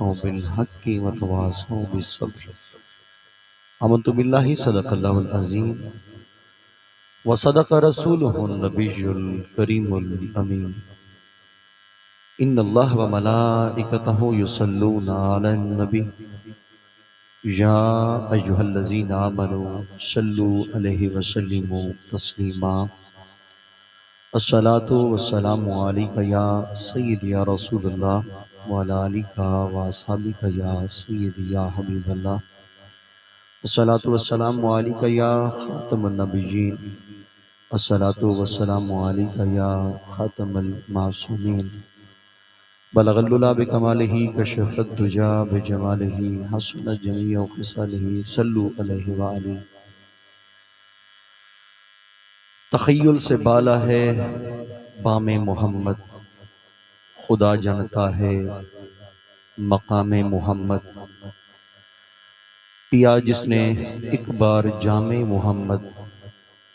وتواصوا بالحق وتواصوا بالصبر آمنت بالله صدق الله العظيم وصدق رسوله النبي الكريم الأمين إن الله وملائكته يصلون على النبي يا أيها الذين آمنوا صلوا عليه وسلموا تسليما الصلاة والسلام عليك يا سيدي يا رسول الله وعلى آلك وأصحابك يا سيدي يا حبيب الله الصلاة والسلام عليك يا خاتم النبيين الصلاة والسلام عليك يا خاتم المعصومين بلغ العلا بكماله كشف الدجى بجماله حسن جميع خصاله صلوا عليه وآله تخیل سے بالا ہے بام محمد خدا جانتا ہے مقام محمد پیا جس نے ایک بار جام محمد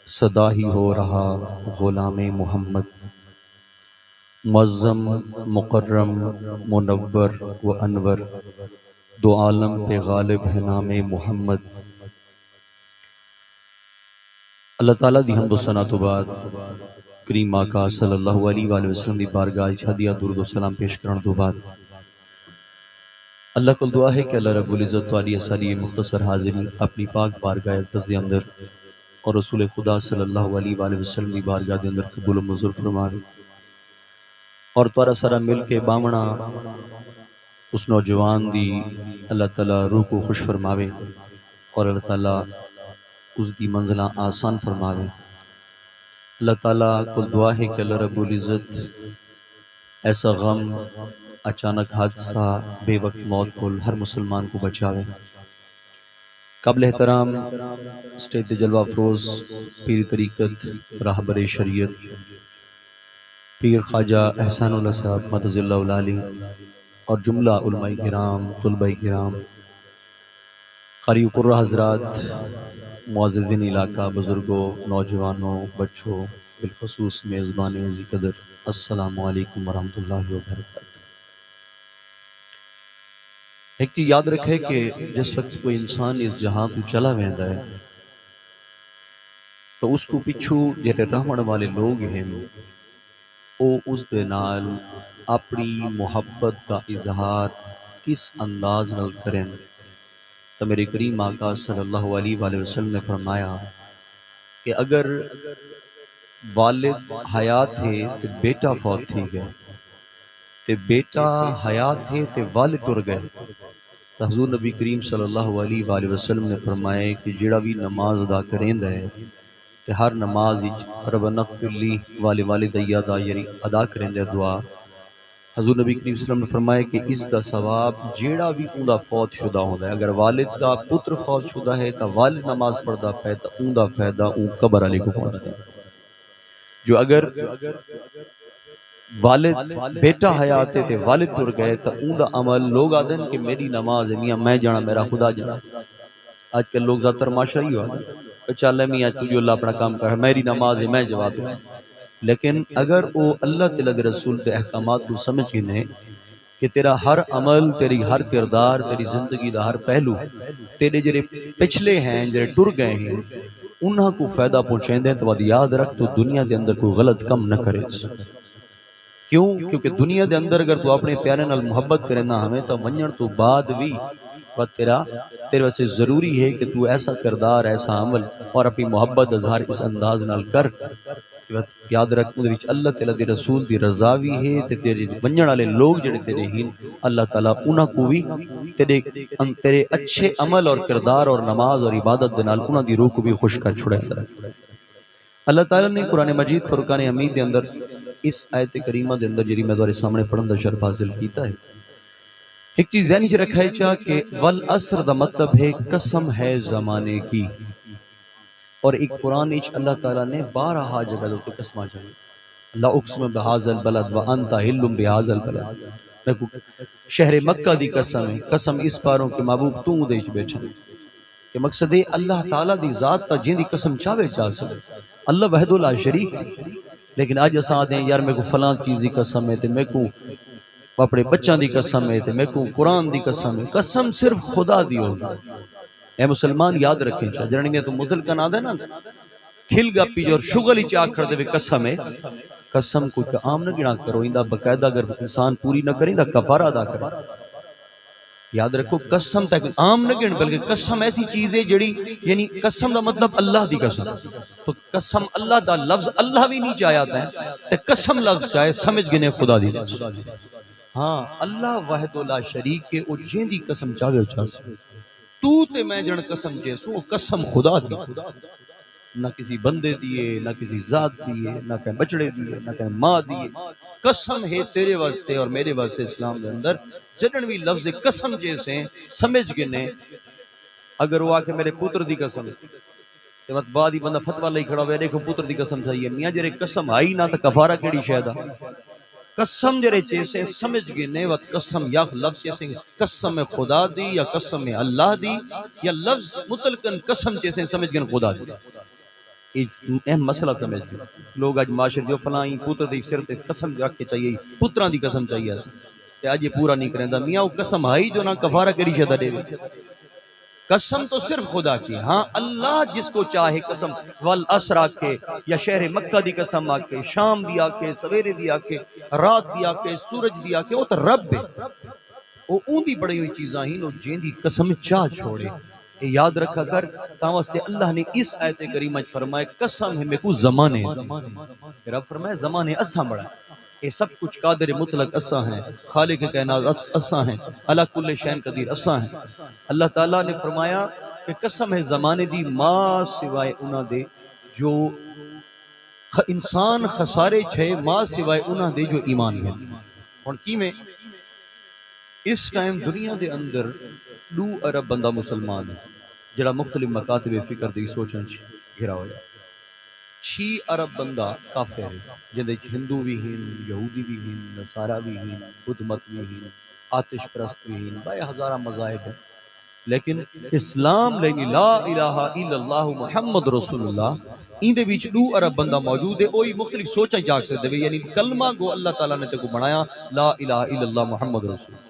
صدا ہی ہو رہا غلام محمد معظم مکرم منور و انور دو عالم پہ غالب ہے نام محمد اللہ تعالیٰ دی حمد و ثنا تو بعد کریم آقا صلی اللہ علیہ وآلہ وسلم دی بارگاہ ہدیہ درود و سلام پیش کرن تو بعد اللہ کو دعا ہے کہ اللہ رب العزت والی اسالی مختصر حاضری اپنی پاک بارگاہ اقدس دے اندر اور رسول خدا صلی اللہ علیہ وآلہ وسلم دی بارگاہ دے اندر قبول و منظور فرمائے اور توارا سارا مل کے بامنا اس نوجوان دی اللہ تعالیٰ روح کو خوش فرماوے اور اللہ تعالیٰ اس دی منزلہ آسان فرماوے اللہ تعالیٰ کو دعا ہے کہ اللہ رب العزت ایسا غم اچانک حادثہ بے وقت موت کو ہر مسلمان کو بچاوے قابل احترام اسٹیج جلوہ افروز پیر طریقت راہبر شریعت پیر خواجہ احسان اللہ صاحب مدد اللہ علیہ اور جملہ علماء کرام طلباء کرام قاری قرہ حضرات معززین علاقہ بزرگوں نوجوانوں بچوں بالخصوص میزبان عزیز قدر السلام علیکم ورحمۃ اللہ وبرکاتہ۔ ایک چیز یاد رکھے کہ جس وقت کوئی انسان اس جہاں تو چلا ویندا ہے تو اس کو پچھو جڑے رہن والے لوگ ہیں او اس دے نال اپنی محبت کا اظہار کس انداز نال کریں تو میرے کریم آقا صلی اللہ علیہ وآلہ وسلم نے فرمایا کہ اگر والد حیات ہے تو بیٹا فوت تھی گئے تے بیٹا حیات ہے تے والد ٹر گئے تو حضور نبی کریم صلی اللہ علیہ وآلہ وسلم نے فرمایا کہ جڑا بھی نماز ادا کریندہ ہے تے ہر نماز ربنا اغفر لی والدی ادا کریندہ دعا حضور نبی کریم صلی اللہ علیہ وسلم نے فرمایا کہ اس دا ثواب جیڑا بھی اوندا فوت شدہ ہوتا ہے اگر والد دا پتر فوت شدہ ہے تو والد نماز پڑھدا پہ تو اوندا فائدہ اون قبر علی کو پہنچتا ہے جو اگر والد بیٹا حیات تے والد ٹر گئے تو اوندا عمل لوگ آدھن کہ میری نماز ہے میاں میں جانا میرا خدا جانا آج کل لوگ زیادہ تر معاشرہ ہی ہوا چل میاں جو اللہ اپنا کام کر میری نماز ہے میں جواب دوں لیکن اگر وہ اللہ تعالی رسول کے احکامات کو سمجھ کے نے کہ تیرا ہر عمل تیری ہر کردار تیری زندگی دا ہر پہلو تیرے جڑے پچھلے ہیں جڑے ٹر گئے ہیں انہاں کو فائدہ پہنچائیں دیں تو یاد رکھ تو دنیا دے اندر کوئی غلط کم نہ کرے کیوں کیونکہ دنیا دے اندر اگر تو اپنے پیارے نال محبت کرے نہ ہمیں تو منجن تو بعد بھی تیرے واسے ضروری ہے کہ تو ایسا کردار ایسا عمل اور اپنی محبت اظہار اس انداز نال کر یاد رکھ اندر وچ اللہ تعالی دی رسول دی رضا بھی ہے تے تیرے منجن والے لوگ جڑے تیرے ہیں اللہ تعالی انہاں کو بھی تیرے اچھے عمل اور کردار اور نماز اور عبادت دے نال انہاں دی روح کو بھی خوش کر چھڑے اللہ تعالی نے قرآن مجید فرقان حمید دے اندر اس آیت کریمہ دے اندر جڑی میں تمہارے سامنے پڑھن دا شرف حاصل کیتا ہے ایک چیز ذہنی چ رکھے چاہ کہ والعصر دا مطلب ہے قسم ہے زمانے کی اور ایک قرآن اچ اللہ تعالیٰ نے 12 جگہ دے قسمہ چاہیے لا اقسم بہذا البلد وانت حل بہذا البلد شہر مکہ دی قسم ہے قسم اس پاروں کے محبوب تو دے وچ بیٹھا کہ مقصد ہے اللہ تعالیٰ دی ذات تا جن دی قسم چاہے چاہ سکے اللہ وحدہ لا شریک ہے لیکن آج اساں دیں یار میں کو فلاں چیز دی قسم ہے تے میں کو اپنے بچوں دی قسم ہے تے میں کو قرآن دی قسم ہے، قسم صرف خدا دی ہوگی۔ اے مسلمان یاد رکھیں چاہ جنہیں تو مدل کا ناد ہے نا کھل گا پی اور شغل ہی چاہ کر دے قسم ہے، قسم کوئی عام نہ گنا کرو، اندہ باقاعدہ اگر انسان پوری نہ کریں دا کفارہ ادا کرے۔ یاد رکھو قسم تک عام نہ گن بلکہ قسم ایسی چیز ہے جڑی یعنی قسم دا مطلب اللہ دی قسم، تو قسم اللہ دا لفظ اللہ بھی نہیں چاہیا ہے تے قسم لفظ چاہے سمجھ گنے خدا دی۔ ہاں اللہ وحد لا شریک کے او جین دی قسم چاہے چاہے تو تے میں جن قسم چیسو قسم خدا دی، نہ کسی بندے دیے، نہ کسی ذات دیے، نہ کہیں بچڑے دیے، نہ کہیں ماں دیے، قسم ہے تیرے واسطے اور میرے واسطے اسلام دے اندر جنن بھی لفظ قسم جیسے سمجھ گنے، اگر وہ آکے میرے پتر دی قسم تے وقت بعد ہی بندہ فتوہ لئی کھڑا ہوئے دیکھو پتر دی قسم چاہیے میاں جرے قسم آئی نہ تا کفارہ کیڑی شہدہ قسم جرے چیسے سمجھ گنے وقت قسم یا لفظ چیسے قسم خدا دی یا قسم اللہ دی یا لفظ مطلقاً قسم چیسے سمجھ گنے خدا دی۔ اہم مسئلہ سمجھ دی لوگ آج معاشر جو فلائیں پتر دی سر تے قسم رکھ کے چاہیے پتران دی قسم چاہیے تے آج یہ پورا نہیں کریں دا میاں وہ قسم آئی جو نہ کفارہ کری شدہ دے قسم تو صرف خدا کی، ہاں اللہ جس کو چاہے قسم والعصر آکے یا شہر مکہ دی قسم آکے شام دی آکے سویرے دی آکے رات دی آکے سورج دی آکے وہ تو رب ہے، وہ اون دی بڑی ہوئی چیزاں ہی نو جین دی قسم چاہ چھوڑے۔ یہ یاد رکھا کر تاں سے اللہ نے اس آیت کریمہ فرمائے قسم ہے میں کو زمانے رب فرمائے زمانے اساں بڑا یہ سب کچھ قادر مطلق اساں ہیں، خالق کائنات اساں ہیں، اللہ کل شین قدیر اساں ہیں۔ اللہ تعالیٰ نے فرمایا کہ قسم ہے زمانے دی ماں سوائے انہاں دے جو انسان خسارے چھے ماں سوائے انہاں دے جو ایمان ہے۔ اور کی میں اس ٹائم دنیا دے اندر 2 ارب بندہ مسلمان ہے جڑا مختلف مکاتب فکر دی سوچن گھرا ہویا، 6 ارب بندہ کافر ہے جندے ہندو بھی ہیں، یہودی بھی ہیں، نصارہ بھی ہیں، بدھ مت بھی ہیں، آتش پرست بھی ہیں، بے ہزارہ مذاہب ہیں، لیکن اسلام لینی لا الہ الا اللہ محمد رسول اللہ ان دے بیچ 2 ارب بندہ موجود ہے، وہی مختلف سوچیں جاگ سکتے ہیں، یعنی کلمہ گو اللہ تعالیٰ نے تے کو بنایا لا الہ الا اللہ محمد رسول اللہ۔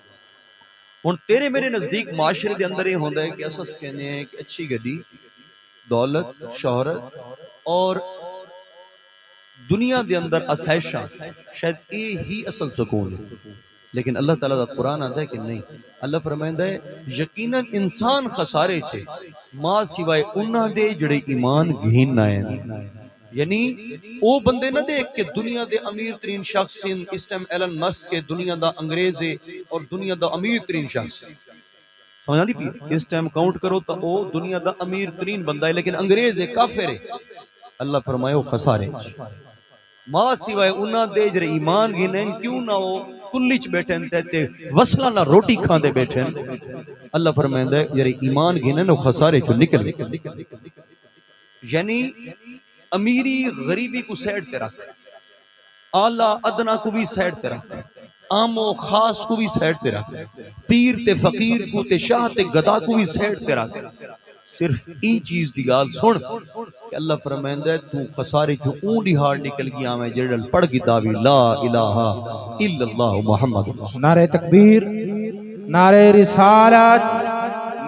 ہن تیرے میرے نزدیک معاشرے دے اندر یہ ہوندا ہے کہ اساس کہنے ہیں کہ اچھی گڈی دولت شہرت اور دنیا دے اندر اسائشاں شاید یہ ہی اصل سکون ہے، لیکن اللہ تعالیٰ دا قرآن آتا ہے کہ نہیں، اللہ فرمائندہ ہے یقیناً انسان خسارے چھے ماں سوائے انہاں دے جڑے ایمان گھین نہ ہیں، یعنی وہ بندے نہ دیکھ کہ دنیا دے امیر ترین شخص اس ٹائم ایلن مسک کے دنیا دا انگریز ہے اور دنیا دا امیر ترین شخص سمجھا دی پی اس ٹائم کاؤنٹ کرو تو وہ دنیا دا امیر ترین بندہ ہے لیکن انگریز ہے کافر ہے۔ اللہ فرمائے وہ خسارے ماں سوائے انہاں دے جڑے ایمان گھنیں کیوں نہ وہ کلیچ بیٹھیں تے وصلہ نہ روٹی کھان دے بیٹھیں، اللہ فرمائے جڑے ایمان گھنیں وہ خسارے چو نکل، یعنی امیری غریبی کو سیڈ تے رکھ، اعلیٰ ادنا کو بھی سیڈ تے رکھ، عام و خاص کو بھی سیڈ تے رکھ، پیر تے فقیر کو تے شاہ تے گدا کو بھی سیڈ تے رکھ، صرف این چیز دی گال سن کہ اللہ فرمائندہ ہے تو خسارے جو اون دہاڑ نکل گیا میں جڑل پڑھ کتابی لا الہ الا اللہ محمد۔ نعرہ تکبیر، نعرہ رسالت،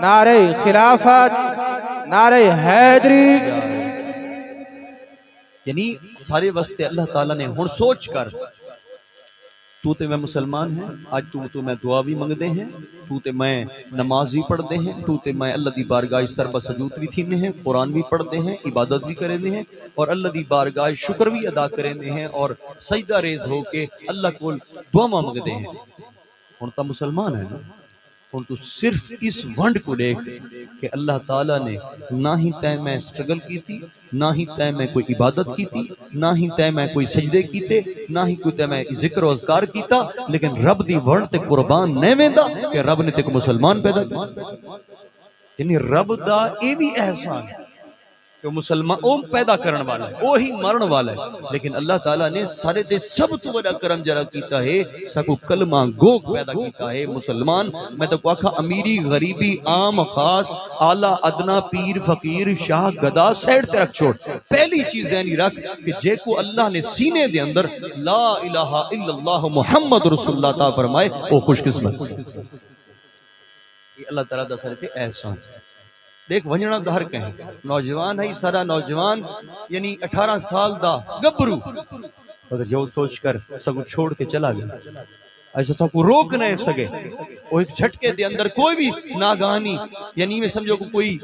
نعرہ خلافت، نعرہ حیدری، یعنی سارے واسطے اللہ تعالیٰ نے ہن سوچ کر تو تے میں مسلمان ہیں، آج تو میں دعا بھی منگ دے ہیں، تو تے میں نماز بھی پڑھ دے ہیں، تو تے میں اللہ دی بارگاہ سر بسجود بھی تھینے ہیں، قرآن بھی پڑھ دے ہیں، عبادت بھی کرے دے ہیں اور اللہ دی بارگاہ شکر بھی ادا کرے دے ہیں اور سجدہ ریز ہو کے اللہ کو دعا منگ دے ہیں۔ ہن تا مسلمان ہے نا، ہن تو صرف اس ونڈ کو دیکھ کہ اللہ تعالیٰ نے نہ ہی تے میں سٹرگل کی تھی، نہ ہی تے میں کوئی عبادت کی تھی، نہ ہی تے میں کوئی سجدے کیتے، نہ ہی کوئی تے میں ذکر و اذکار کیتا، لیکن رب دی ونڈ تے قربان نہیں ویندا کہ رب نے تے کو مسلمان پیدا کیا، یعنی رب دا اے بھی احسان ہے کہ مسلمان او پیدا کرن والا ہے وہی مرن والا ہے لیکن اللہ تعالیٰ نے سارے دے سب تو بڑا کرم جرا کیتا ہے سکو کلمہ گو پیدا کیتا ہے مسلمان میں تو آکھا امیری غریبی عام خاص اعلیٰ ادنا پیر فقیر شاہ گدا سیڈ تے رکھ چھوڑ پہلی چیز ذہنی رکھ کہ جے کو اللہ نے سینے دے اندر لا الہ الا اللہ محمد رسول اللہ تعالیٰ فرمائے وہ خوش قسمت اللہ تعالیٰ دا سارے تے احسان دیکھ ونجنا دہر کہیں نوجوان ہے سارا نوجوان یعنی 18 سال دا گبرو مگر جو سوچ کر سگو چھوڑ کے چلا گیا ایسا سب کو روک نہیں سکے وہ ایک جھٹکے دے اندر کوئی بھی ناگہانی یعنی میں سمجھو کوئی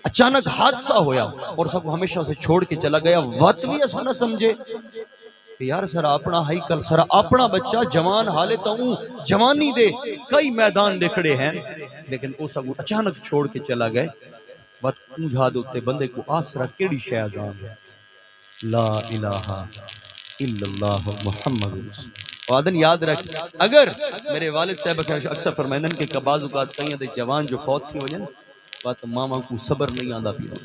اچانک حادثہ ہویا اور سب کو ہمیشہ سے چھوڑ کے چلا گیا وقت بھی ایسا نہ سمجھے کہ یار سرا اپنا ہائی کل سرا اپنا بچہ جوان حالے تو جوانی دے کئی میدان لکھڑے ہیں لیکن وہ سب اچانک چھوڑ کے چلا گئے بات اونجھا دوتے بندے کو آسرا کیڑی شیعدان ہے لا الہ الا اللہ محمد وعدن یاد رکھ اگر میرے والد صاحب اکثر فرمائندن کہ بعض اوقات کہیں دے جوان جو فوت تھی وجن بات ماما کو صبر نہیں آندا پیا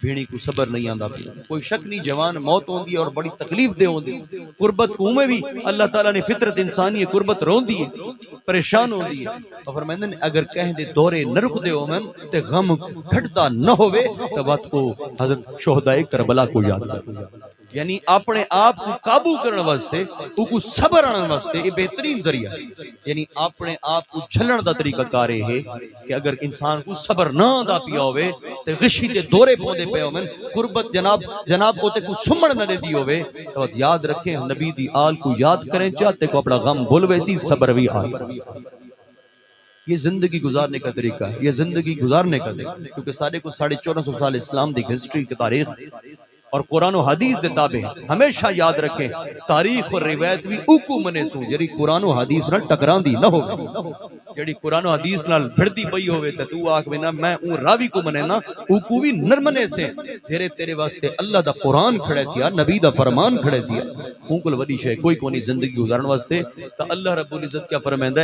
بھیڑی کو صبر نہیں آندا پیا کوئی شک نہیں جوان موت ہوندی ہے اور بڑی تکلیف دے ہوندی قربت کو میں بھی اللہ تعالیٰ نے فطرت انسانی ہے قربت روندی ہے پریشان ہوندی ہے اور فرمائندن اگر کہیں دے دورے نہ رک دے ہومن تے غم گھٹتا نہ ہوئے تو بات کو حضرت شہدائے کربلا کو یاد کر یعنی اپنے آپ کو قابو کرنے واسطے کو صبر آنے واسطے یہ بہترین ذریعہ ہے یعنی اپنے آپ کو جھلن دا طریقہ کارے ہے کہ اگر انسان کو صبر نہ آندا پیا ہوئے تے غشی دے دورے پودے پہ ہومن قربت جناب کو تے کو سمڑ نہ دے دی ہوئے تو یاد رکھیں نبی دی آل کو یاد کریں چاہتے کو اپنا غم بھولوے سی صبر بھی آئے یہ زندگی گزارنے کا طریقہ ہے یہ زندگی گزارنے کا طریقہ کیونکہ سارے کو 1450 سال اسلام دی ہسٹری کی تاریخ اور قرآن و حدیث دے تابع ہمیشہ یاد رکھیں تاریخ اور روایت بھی اوکو منے سو جڑی قرآن و حدیث نال ٹکران دی نہ ہوگی جڑی قرآن و حدیث نال بھڑدی پئی ہوئے تے تو آکھ میں نا میں اون راوی کو منے نا اوکو بھی نرمنے سے تیرے واسطے اللہ دا قرآن کھڑے تھیا نبی دا فرمان کھڑے تھیا اون کول وڈی شے کوئی کونی زندگی گزارن واسطے تا اللہ رب العزت کیا فرمیندا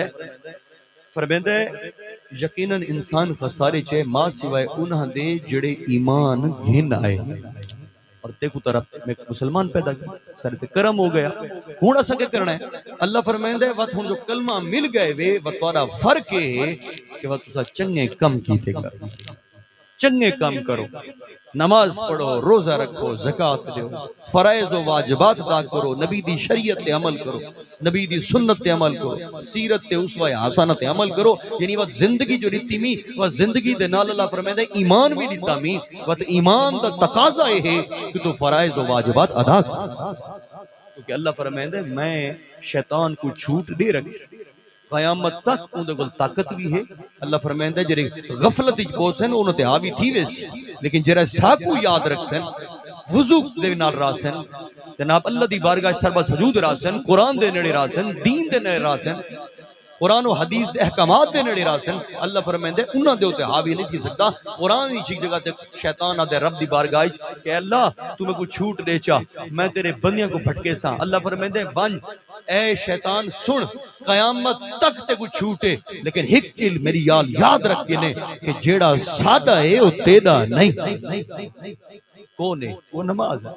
ہے یقیناً انسان خسارے چے ماں سوائے انہاں دے جڑے ایمان گھن آئے اور دیکھو طرف میں مسلمان پیدا کیا سر تے کرم ہو گیا ہون اسا کے کرنا ہے اللہ فرمائندا ہے وقت ہن جو کلمہ مل گئے وے وتوارا فرق ہے کہ وقت تسا چنگے کم کیتے کر چنگے کام کرو نماز پڑھو روزہ رکھو زکات دیو فرائض و واجبات ادا کرو نبی دی شریعت تے عمل کرو نبی دی سنت تے عمل کرو سیرت تے اسوہ حسنہ تے عمل کرو یعنی وہ زندگی جو لیتی می وہ زندگی دے نال اللہ فرمائندا ہے ایمان بھی لیتا می وہ ایمان دا تقاضا ہے کہ تو فرائض و واجبات ادا کر کیونکہ اللہ فرمائندا ہے میں شیطان کو چھوٹ دے رکھی قیامت تک اندے کول طاقت بھی ہے اللہ فرمائندا ہے جڑے غفلت وچ پوسن انہاں تے حاوی تھی ویس لیکن جڑا ساکو یاد رکھسن وضو دے نال راسن جناب اللہ دی بارگاہ سربا سجود راسن قرآن دے نیڑے راسن دین دے نیڑے راسن قرآن و حدیث دے احکامات دے نیڑے راسن اللہ فرمائندا ہے انہاں دے اوتے حاوی نہیں تھی سکتا قرآن دی جگہ تے شیطان دے رب دی بارگاہ کہ اللہ تو میں کو چھوٹ دے چا میں تیرے بندیاں کو بھٹکے سا اللہ فرمائندا ہے بن اے شیطان سن قیامت تک تے کو چھوٹے لیکن ایک کل میری یاد رکھ کے نے کہ جیڑا سادہ ہے وہ تیرا نہیں کون ہے وہ نماز ہے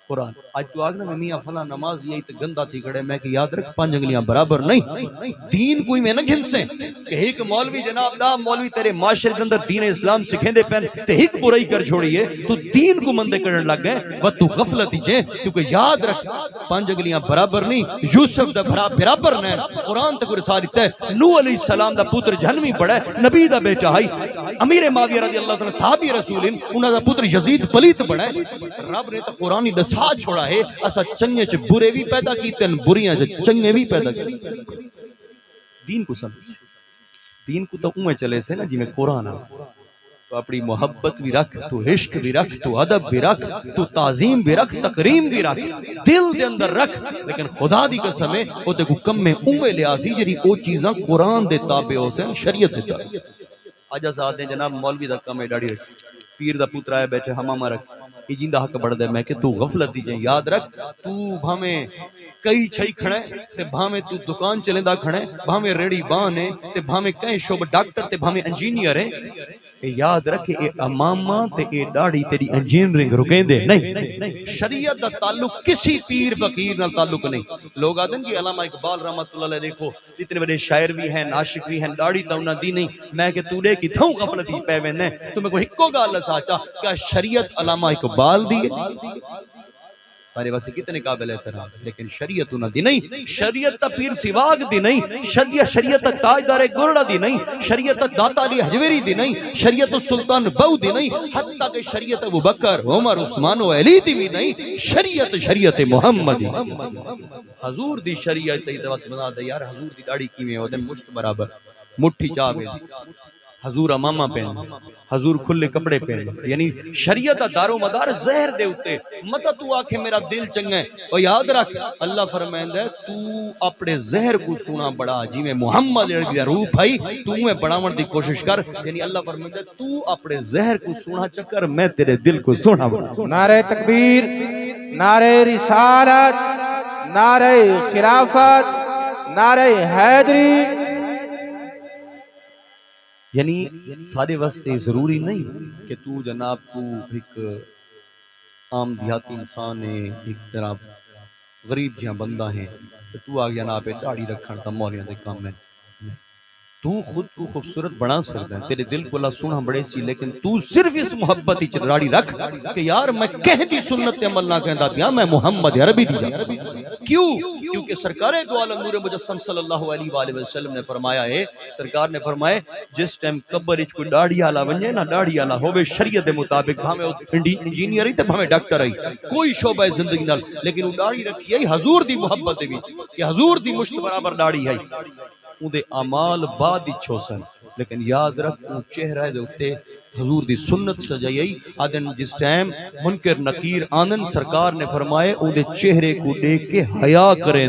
قرآن آج تو آگنا میں میاں فلاں نماز یہی تو گندہ تھی کھڑے میں کہ یاد رکھ 5 انگلیاں برابر نہیں دین کوئی میں نہ گھن سے کہ ایک مولوی جناب دا مولوی تیرے معاشرے کے اندر دین اسلام سکھیں دے پہن تے ایک برائی کر چھوڑیے تو دین کو مندے کرنے لگ گئے وہ تو غفلت ہی جے کیونکہ یاد رکھ 5 انگلیاں برابر نہیں یوسف دا برابر نہیں قرآن تک رسالت ہے نوح علیہ السلام دا پتر جہنمی پڑا ہے نبی دا بیٹا ہے امیر معاویہ رضی اللہ عنہ صحابی رسول انہاں دا پتر یزید پلیت بڑا ہے رب نے تو قرآن دس چھوڑا ہے اسا چنگے چ برے بھی پیدا کیتے ہیں بریاں چ چنگے بھی پیدا کیتے دین کو سمجھ دین کو تو اوے چلے سے نا جی میں قرآن تو اپنی محبت بھی رکھ تو عشق بھی رکھ تو ادب بھی رکھ تو تعظیم بھی رکھ تکریم بھی رکھ دل دے اندر رکھ لیکن خدا دی قسم ہے او تے کو کم میں اوے لیا سی جڑی او چیزاں قرآن دے تابع ہو سن شریعت دے تابع اج آزاد جناب مولوی دا کم ہے ڈاڑی رکھ پیر دا پتر آیا بیٹھے ہماما رکھ یہ جیندہ حق بڑھ دے میں کہ تو غفلت دی جائیں یاد رکھ تو بھامیں کئی چھئی کھڑے تے بھامیں تو دکان چلیں دا کھڑے بھامیں ریڑی بانے تے بھامیں کہیں شعبہ ڈاکٹر تے بھامیں انجینئر ہیں اے یاد رکھے اے امامہ تے اے داڑھی تیری انجینئرنگ رکین دے نہیں، شریعت دا تعلق کسی پیر فقیر نال تعلق نہیں۔ لوگ آدھیں کہ علامہ اقبال رحمت اللہ علیہ دیکھو اتنے بڑے شاعر بھی ہیں، عاشق بھی ہیں، داڑھی تا انہاں دی نہیں، میں کہ تو دے کی تھوں غفلتی پے ویندے تو میں کو ہکو گال ساچا کیا شریعت علامہ اقبال دی سارے واسے کتنے قابل احترام، لیکن شریعت انہاں دی نہیں، شریعت تا پیر سواگ دی نہیں، شریعت تا تاجدار گرڑا دی نہیں، شریعت تا داتا علی حجویری دی نہیں، شریعت سلطان بہو دی نہیں، حتیٰ کہ شریعت ابو بکر عمر عثمان و علی دی بھی نہیں، شریعت محمدی حضور دی شریعت تے وقت بنا دے یار حضور دی داڑھی کیویں ہو دے مشت برابر مٹھی چاوے حضور امامہ پہن حضور کھلے کپڑے پہن یعنی شریعت دار و مدار زہر دے اتے متا تو آکھے میرا دل چنگا ہے اور یاد رکھ اللہ فرمائندہ ہے تو اپنے زہر کو سونا بڑا جی میں محمد دی روح بھائی تو میں بڑاون دی کوشش کر یعنی اللہ فرمائندہ ہے تو اپنے زہر کو سونا چکر میں تیرے دل کو سونا بڑا نعرہ تکبیر، نعرہ رسالت، نعرہ خلافت، نعرہ حیدری۔ یعنی سارے واسطے ضروری نہیں کہ تو جناب تو ایک عام دیہاتی انسان ہے، ایک طرح غریب جہاں بندہ ہے تو آگیا نا پہ داڑھی رکھن تا مولیاں دے کام ہے تو خود کو خوبصورت بنا سکتا ہے تیرے دل کو اللہ سونا بڑے سی لیکن تو صرف اس محبت ہی داڑھی رکھ کہ یار میں کہہ دی سنت عمل نہ کہندا پیا میں محمد عربی دی کیوں کیونکہ سرکار دو عالم نور مجسم صلی اللہ علیہ وآلہ وسلم نے فرمایا ہے سرکار نے فرمایا جس ٹائم قبر وچ کوئی داڑھی والا ونجے نا داڑھی والا ہوے شریعت دے مطابق بھاویں انجینئر ہی تے بھاویں ڈاکٹر ہی کوئی شعبہ زندگی نال لیکن وہ داڑھی رکھی ہے حضور دی محبت دے وچ کہ حضور دی مشت برابر داڑھی ہے اندے اعمال بعد اچھو سن لیکن یاد رکھ ان چہرہ دے اتے حضور دی سنت سجائی آدن جس ٹائم منکر نکیر آنن سرکار نے فرمائے اندے چہرے کو دیکھ کے حیا کریں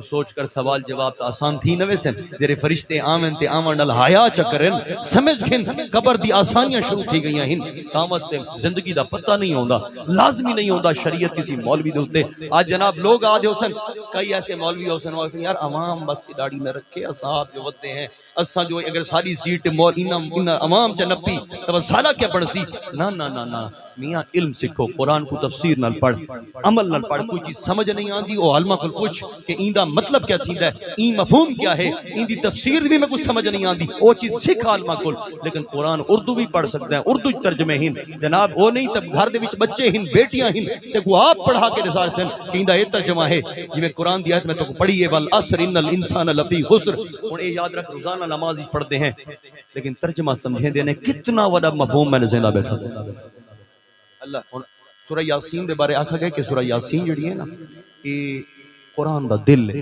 سوچ کر سوال جواب تا آسان تھی نوے سن جرے فرشتے آمن تے آمن نل حیا چکرن سمجھ کھن قبر دی آسانیاں شروع تھی گئی ہیں تامس تے زندگی دا پتہ نہیں ہوندا لازمی نہیں ہوندا شریعت کسی مولوی دے ہوتے آج جناب لوگ آج ہو سن کئی ایسے مولوی ہو سن یار عوام بس داڑھی میں رکھے اصحاب جو وقتے ہیں اساں جو اگر ساری سیٹ مول انہاں عوام چ نپی تو سالا کیا پڑھ سی نا نا نا نا میاں علم سکھو قرآن کو تفسیر نال پڑھ عمل نال پڑھ کوئی چیز سمجھ نہیں آندی او علماء کو پوچھ کہ ایندا مطلب کیا تھیندا ہے این مفہوم کیا ہے ایندی تفسیر بھی میں کچھ سمجھ نہیں آندی او چیز سکھ علماء کو لیکن قرآن اردو بھی پڑھ سکتا ہے اردو ترجمے ہن جناب او نہیں تب گھر دے وچ بچے ہن بیٹیاں ہن تے کو آپ پڑھا کے رسال سن کہ ایندا اے ترجمہ ہے جویں قرآن دی آیت میں تو پڑھی ہے والعصر ان الانسان لفی خسر ہن اے یاد رکھ روزانہ نماز پڑھتے ہیں لیکن ترجمہ سمجھیں دینے کتنا بڑا مفہوم میں نے زندہ بیٹھا اللہ سورہ یاسین دے بارے آکھا گیا کہ سورہ یاسین جڑی ہے نا یہ قرآن دا دل ہے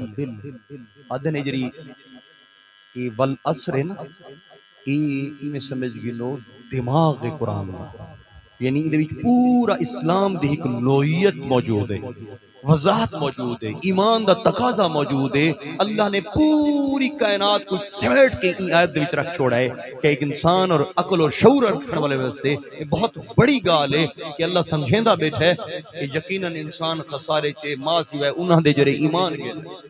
آدھنے جڑی یہ والعصر ہے نا یہ میں سمجھ گنو دماغ قرآن دا یعنی یہ پورا اسلام دی ایک نوعیت موجود ہے وضاحت موجود ہے ایمان دا تقاضا موجود ہے اللہ نے پوری کائنات کو سمیٹ کے آیت دے وچ رکھ چھوڑا ہے کہ ایک انسان اور عقل اور شعور رکھنے والے واسطے یہ بہت بڑی گال ہے کہ اللہ سمجھیندا بیٹھا ہے کہ یقیناً انسان خسارے چے ماں سوائے انہاں دے جڑے ایمان گئے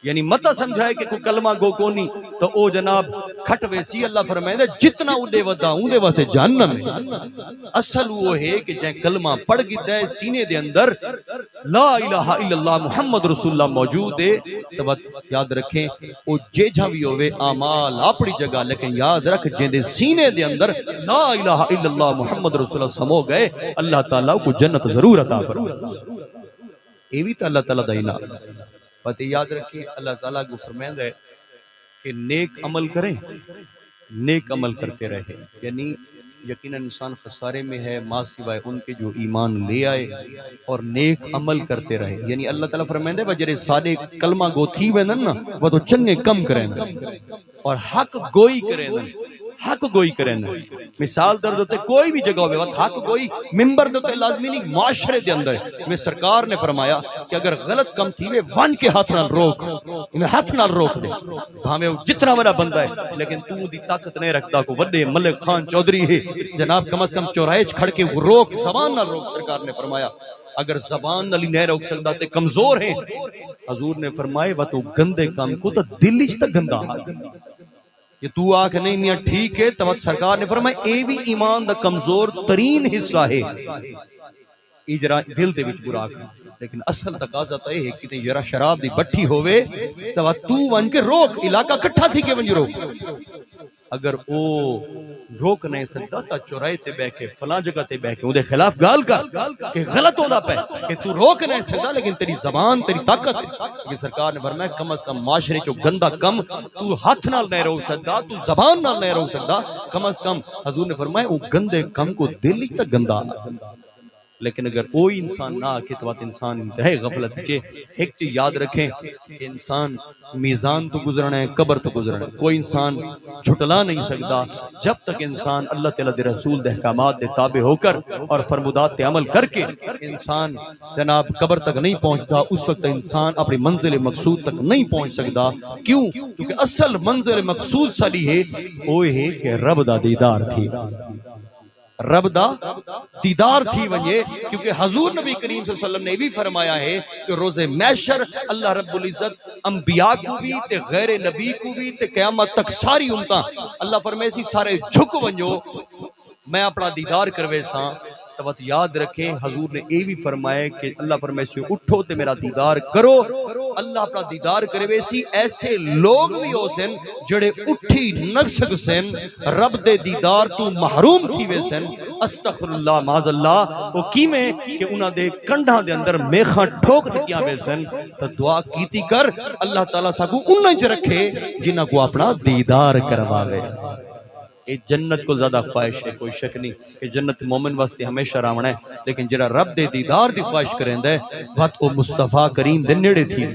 یعنی متا سمجھائے کہ کوئی کلمہ گو کونی تو او جناب کھٹ ویسی اللہ فرمائے دے جتنا اودے ودا اودے واسطے جہنم ہے اصل وہ ہے کہ جہاں کلمہ پڑھ گیتا ہے سینے دے اندر لا الہ الا اللہ محمد رسول اللہ موجود ہے تو یاد رکھیں او جے جہاں بھی ہوئے اعمال اپنی جگہ لیکن یاد رکھ جن دے سینے دے اندر لا الہ الا اللہ محمد رسول اللہ سمو گئے اللہ تعالیٰ کو جنت ضرور عطا فرمائے یہ بھی تو اللہ تعالیٰ دا انعام بات یاد رکھیں اللہ تعالیٰ کو فرمائے ہے کہ نیک عمل کریں نیک عمل کرتے رہے یعنی یقیناً انسان خسارے میں ہے ماں سوائے ان کے جو ایمان لے آئے اور نیک عمل کرتے رہے یعنی اللہ تعالیٰ فرمائے ہے وجرے سارے کلمہ گو تھی ویندن نا وہ تو چنگے کم کریں اور حق گوئی کریں حق گوئی کریں مثال در دوتے کوئی بھی جگہ ہوئے حق گوئی ممبر دوتے لازمی نہیں معاشرے دے اندر میں سرکار نے فرمایا کہ اگر غلط کم تھی وے ون کے ہاتھ نال روک انہیں ہاتھ نال روک دے ہمیں جتنا بڑا بندہ ہے لیکن تو دی طاقت نہیں رکھتا کو وڈے ملک خان چودھری ہے جناب کم از کم چوراہے کھڑ کے روک زبان نال روک سرکار نے فرمایا اگر زبان نال نہیں روک سکتا تے کمزور ہیں حضور نے فرمائے وہ تو گندے کام کو تو دل ہی تے گندا کہ تو آکھ نہیں میاں ٹھیک ہے تو سرکار نے فرمایا اے بھی ایمان دا کمزور ترین حصہ ہے اجرا دل دے وچ برا کرنا لیکن اصل تقاضا تے ہے کہ جرا شراب دی بٹھی ہوے تو ون کے روک علاقہ کٹھا تھی کے ونج روک اگر او روک نہیں سکتا تا چوراہے تے بیٹھ کے فلاں جگہ تے بیٹھ کے اون دے خلاف گال کر کہ غلط ہوندا پے کہ تو روک نہیں سکتا لیکن تیری زبان تیری طاقت کہ سرکار نے فرمایا کم از کم معاشرے چو گندا کم تو ہاتھ نال نہیں روک سکتا تو زبان نال نہیں روک سکتا کم از کم حضور نے فرمایا او گندے کم کو دل ہی تک گندا لیکن اگر کوئی انسان نہ آکے تو بات انسان انتہائی غفلت کے ایک چیز یاد رکھیں کہ انسان میزان تو گزرنا ہے قبر تو گزرنا ہے کوئی انسان جھٹلا نہیں سکتا جب تک انسان اللہ تعالیٰ دے رسول دے احکامات دے تابع ہو کر اور فرمودات تے عمل کر کے انسان جناب قبر تک نہیں پہنچتا اس وقت انسان اپنی منزل مقصود تک نہیں پہنچ سکتا کیوں کیونکہ اصل منزل مقصود سالی ہے وہ ہے کہ رب دا دیدار تھی رب دا دیدار تھی ونجے کیونکہ حضور نبی کریم صلی اللہ علیہ وسلم نے بھی فرمایا ہے کہ روز محشر اللہ رب العزت انبیاء کو بھی تے غیر نبی کو بھی تے قیامت تک ساری امتاں اللہ فرمائے سی سارے جھک ونجو میں اپنا دیدار کروے ساں تو بات یاد رکھیں حضور نے یہ بھی فرمایا کہ اللہ فرمائے سی اٹھو تے میرا دیدار کرو اللہ اپنا دیدار کروے سی ایسے لوگ بھی ہو سن جڑے اٹھی نہ سک سن رب دے دیدار تو محروم تھی وے سن استغفر اللہ معاذ اللہ وہ کیویں کہ انہاں دے کنڈھاں دے اندر میخاں ٹھوک دتیاں وے سن تو دعا کیتی کر اللہ تعالیٰ ساکو انہاں چ رکھے جنہاں کو اپنا دیدار کرواوے یہ جنت کو زیادہ خواہش ہے کوئی شک نہیں کہ جنت مومن واسطے ہمیشہ راونا ہے لیکن جڑا رب دے دیدار دی خواہش کریندا ہے وقت او مصطفیٰ کریم دے نیڑے تھی